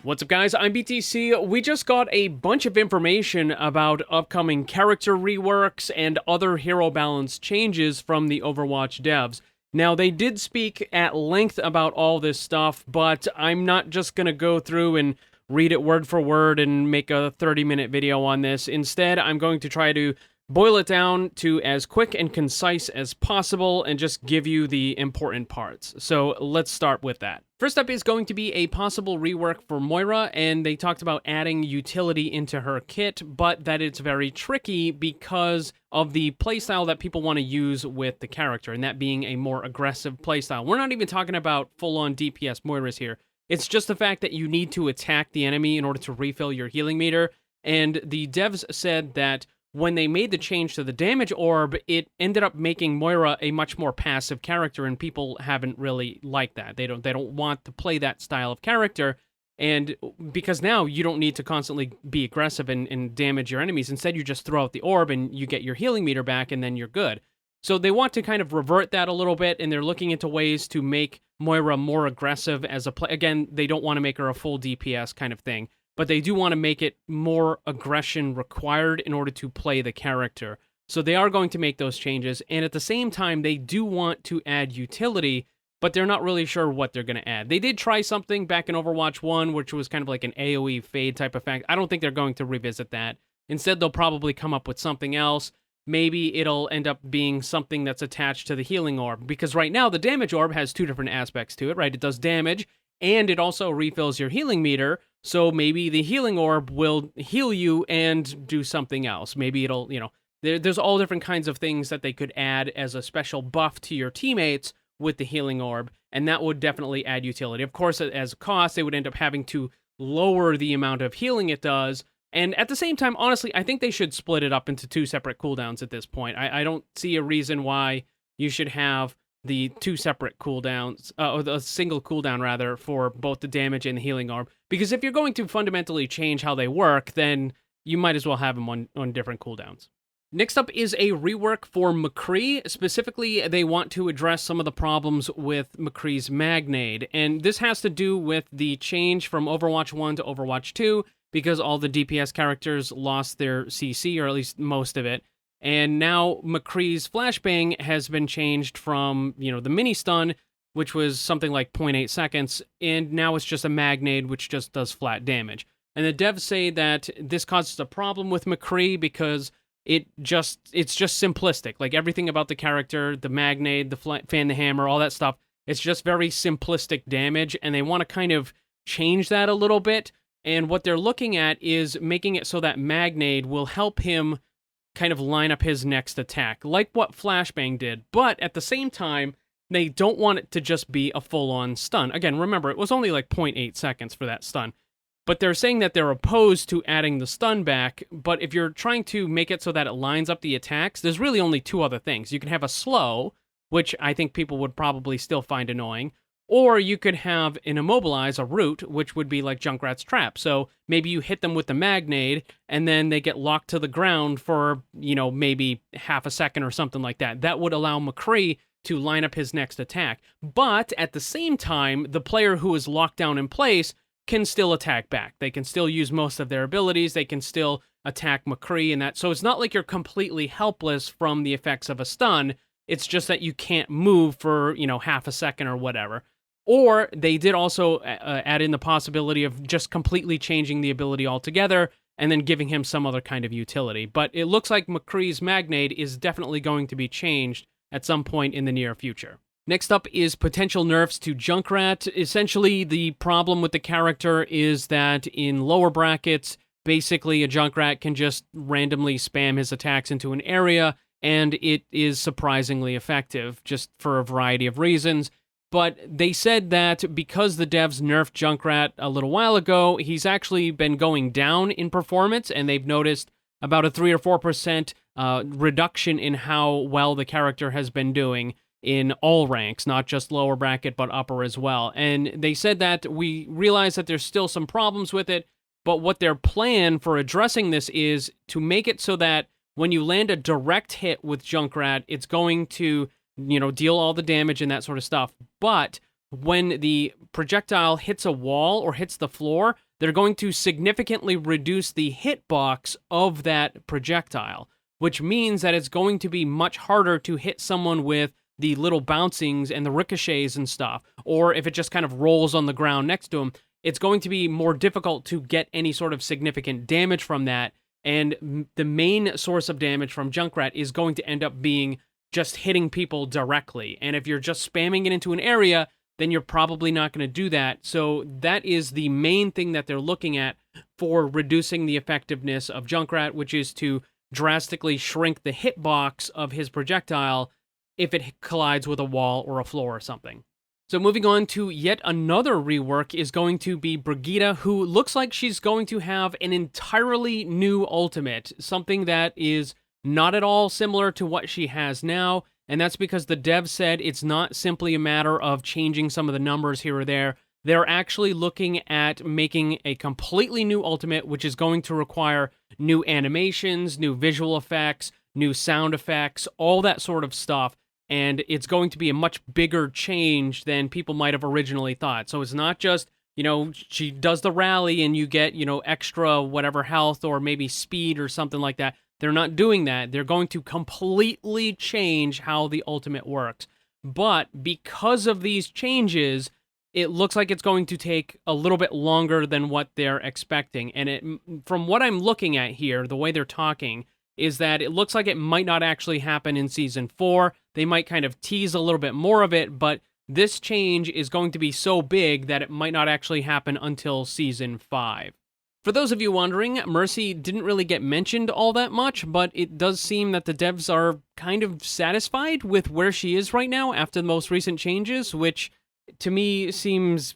What's up, guys? I'm BTC. We just got a bunch of information about upcoming character reworks and other hero balance changes from the Overwatch devs. Now, they did speak at length about all this stuff, but I'm not just going to go through and read it word for word and make a 30-minute video on this. Instead, I'm going to try to boil it down to as quick and concise as possible and just give you the important parts. So let's start with that. First up is going to be a possible rework for Moira, and they talked about adding utility into her kit, but that it's very tricky because of the playstyle that people want to use with the character, and that being a more aggressive playstyle. We're not even talking about full-on DPS Moiras here. It's just the fact that you need to attack the enemy in order to refill your healing meter, and the devs said that when they made the change to the damage orb, it ended up making Moira a much more passive character, and people haven't really liked that. They don't want to play that style of character, and because now you don't need to constantly be aggressive and damage your enemies. Instead, you just throw out the orb and you get your healing meter back, and then you're good. So they want to kind of revert that a little bit, and they're looking into ways to make Moira more aggressive as a play. Again, they don't want to make her a full DPS kind of thing, but they do want to make it more aggression required in order to play the character. So they are going to make those changes, and at the same time, they do want to add utility, but they're not really sure what they're going to add. They did try something back in Overwatch 1, which was kind of like an AoE fade type effect. I don't think they're going to revisit that. Instead, they'll probably come up with something else. Maybe it'll end up being something that's attached to the healing orb, because right now, the damage orb has two different aspects to it, right? It does damage, and it also refills your healing meter. So maybe the healing orb will heal you and do something else. Maybe it'll, there's all different kinds of things that they could add as a special buff to your teammates with the healing orb, and that would definitely add utility. Of course, as a cost, they would end up having to lower the amount of healing it does, and at the same time, honestly, I think they should split it up into two separate cooldowns at this point. I don't see a reason why you should have the two separate cooldowns, or the single cooldown rather, for both the damage and the healing orb. Because if you're going to fundamentally change how they work, then you might as well have them on different cooldowns. Next up is a rework for McCree. Specifically, they want to address some of the problems with McCree's Magnade. And this has to do with the change from Overwatch 1 to Overwatch 2, because all the DPS characters lost their CC, or at least most of it. And now McCree's flashbang has been changed from, the mini stun, which was something like 0.8 seconds, and now it's just a Magnade, which just does flat damage. And the devs say that this causes a problem with McCree because it's just simplistic. Like, everything about the character, the Magnade, the fan the hammer, all that stuff, it's just very simplistic damage, and they want to kind of change that a little bit. And what they're looking at is making it so that Magnade will help him kind of line up his next attack, like what Flashbang did, but at the same time, they don't want it to just be a full-on stun. Again, remember, it was only like 0.8 seconds for that stun, but they're saying that they're opposed to adding the stun back, but if you're trying to make it so that it lines up the attacks, there's really only two other things. You can have a slow, which I think people would probably still find annoying, or you could have an immobilize, a root, which would be like Junkrat's trap. So maybe you hit them with the Magnade, and then they get locked to the ground for, maybe half a second or something like that. That would allow McCree to line up his next attack. But at the same time, the player who is locked down in place can still attack back. They can still use most of their abilities. They can still attack McCree and that. So it's not like you're completely helpless from the effects of a stun. It's just that you can't move for, half a second or whatever. Or they did also add in the possibility of just completely changing the ability altogether and then giving him some other kind of utility. But it looks like McCree's Magnade is definitely going to be changed at some point in the near future. Next up is potential nerfs to Junkrat. Essentially, the problem with the character is that in lower brackets, basically a Junkrat can just randomly spam his attacks into an area, and it is surprisingly effective, just for a variety of reasons. But they said that because the devs nerfed Junkrat a little while ago, he's actually been going down in performance, and they've noticed about a 3 or 4% reduction in how well the character has been doing in all ranks, not just lower bracket, but upper as well. And they said that we realize that there's still some problems with it, but what their plan for addressing this is to make it so that when you land a direct hit with Junkrat, it's going to deal all the damage and that sort of stuff. But when the projectile hits a wall or hits the floor, they're going to significantly reduce the hitbox of that projectile, which means that it's going to be much harder to hit someone with the little bouncings and the ricochets and stuff, or if it just kind of rolls on the ground next to them, it's going to be more difficult to get any sort of significant damage from that. And the main source of damage from Junkrat is going to end up being just hitting people directly. And if you're just spamming it into an area, then you're probably not going to do that. So that is the main thing that they're looking at for reducing the effectiveness of Junkrat, which is to drastically shrink the hitbox of his projectile if it collides with a wall or a floor or something. So moving on to yet another rework is going to be Brigitte, who looks like she's going to have an entirely new ultimate, something that is not at all similar to what she has now, and that's because the dev said it's not simply a matter of changing some of the numbers here or there. They're actually looking at making a completely new ultimate, which is going to require new animations, new visual effects, new sound effects, all that sort of stuff. And it's going to be a much bigger change than people might have originally thought. So it's not just, she does the rally and you get, extra whatever health or maybe speed or something like that. They're not doing that. They're going to completely change how the ultimate works. But because of these changes, it looks like it's going to take a little bit longer than what they're expecting. And from what I'm looking at here, the way they're talking, is that it looks like it might not actually happen in Season 4. They might kind of tease a little bit more of it, but this change is going to be so big that it might not actually happen until Season 5. For those of you wondering, Mercy didn't really get mentioned all that much, but it does seem that the devs are kind of satisfied with where she is right now after the most recent changes, which to me seems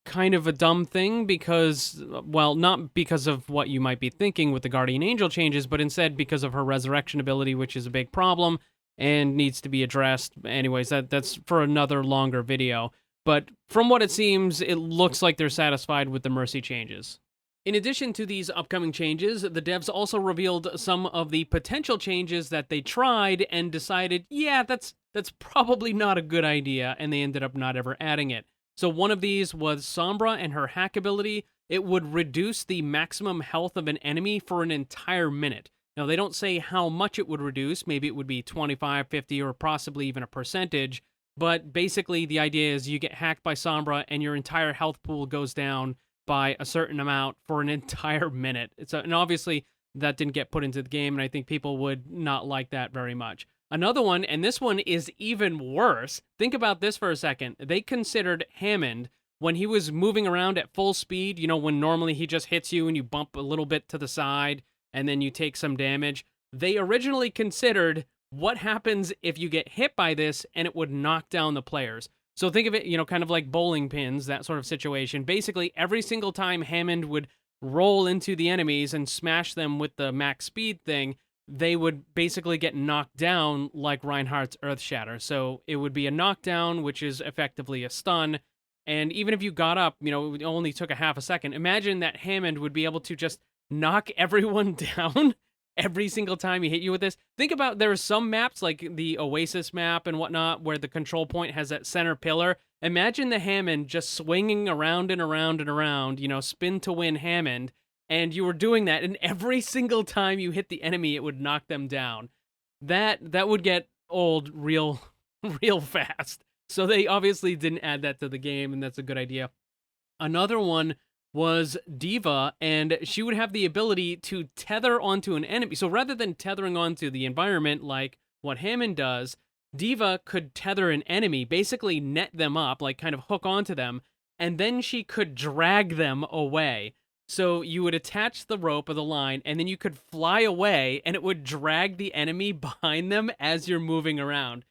kind of a dumb thing because, well, not because of what you might be thinking with the Guardian Angel changes, but instead because of her resurrection ability, which is a big problem and needs to be addressed. Anyways, that's for another longer video. But from what it seems, it looks like they're satisfied with the Mercy changes. In addition to these upcoming changes, the devs also revealed some of the potential changes that they tried and decided, yeah, that's probably not a good idea, and they ended up not ever adding it. So one of these was Sombra and her hack ability. It would reduce the maximum health of an enemy for an entire minute. Now, they don't say how much it would reduce. Maybe it would be 25, 50, or possibly even a percentage. But basically, the idea is you get hacked by Sombra and your entire health pool goes down by a certain amount for an entire minute. And obviously, that didn't get put into the game, and I think people would not like that very much. Another one, and this one is even worse. Think about this for a second. They considered Hammond, when he was moving around at full speed, when normally he just hits you and you bump a little bit to the side and then you take some damage. They originally considered what happens if you get hit by this and it would knock down the players. So think of it, kind of like bowling pins, that sort of situation. Basically, every single time Hammond would roll into the enemies and smash them with the max speed thing, they would basically get knocked down like Reinhardt's Earth Shatter. So it would be a knockdown, which is effectively a stun. And even if you got up, it only took a half a second. Imagine that Hammond would be able to just knock everyone down every single time he hit you with this. Think about, there are some maps like the Oasis map and whatnot where the control point has that center pillar. Imagine the Hammond just swinging around and around and around, spin to win Hammond. And you were doing that, and every single time you hit the enemy, it would knock them down. That would get old real fast. So they obviously didn't add that to the game, and that's a good idea. Another one was Diva, and she would have the ability to tether onto an enemy. So rather than tethering onto the environment like what Hammond does, Diva could tether an enemy, basically net them up, like kind of hook onto them, and then she could drag them away. So you would attach the rope or the line, and then you could fly away, and it would drag the enemy behind them as you're moving around.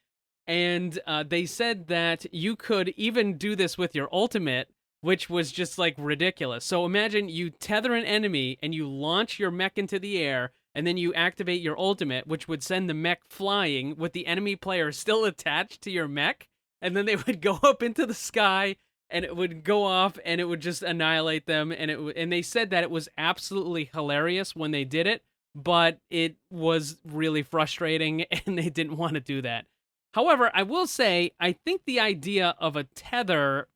And they said that you could even do this with your ultimate, which was just, like, ridiculous. So imagine you tether an enemy, and you launch your mech into the air, and then you activate your ultimate, which would send the mech flying with the enemy player still attached to your mech, and then they would go up into the sky, and it would go off, and it would just annihilate them, and they said that it was absolutely hilarious when they did it, but it was really frustrating, and they didn't want to do that. However, I will say, I think the idea of a tether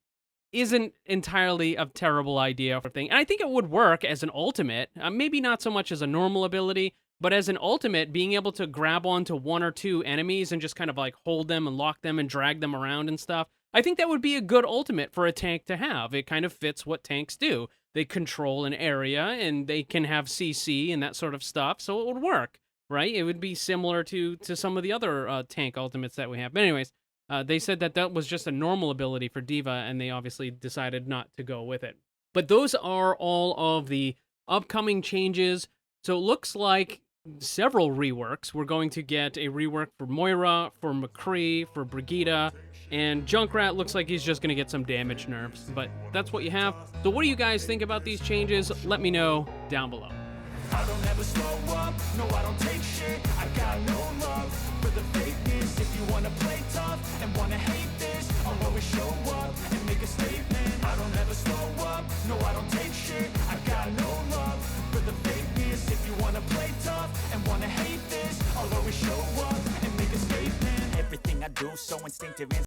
isn't entirely a terrible idea for thing. And I think it would work as an ultimate, maybe not so much as a normal ability, but as an ultimate, being able to grab onto one or two enemies and just kind of like hold them and lock them and drag them around and stuff. I think that would be a good ultimate for a tank to have. It kind of fits what tanks do. They control an area and they can have CC and that sort of stuff, so it would work, right? It would be similar to some of the other tank ultimates that we have. But anyways, they said that that was just a normal ability for D.Va, and they obviously decided not to go with it. But those are all of the upcoming changes. So it looks like several reworks. We're going to get a rework for Moira, for McCree, for Brigitte, and Junkrat looks like he's just going to get some damage nerfs. But that's what you have. So what do you guys think about these changes? Let me know down below. I don't ever slow up, no I don't take shit, I got no love for the fakeness. If you wanna play tough and wanna hate this, I'll always show up and make a statement. I don't ever slow up, no I don't take shit, I got no love for the fakeness. If you wanna play tough and wanna hate this, I'll always show up and make a statement. Everything I do so instinctive.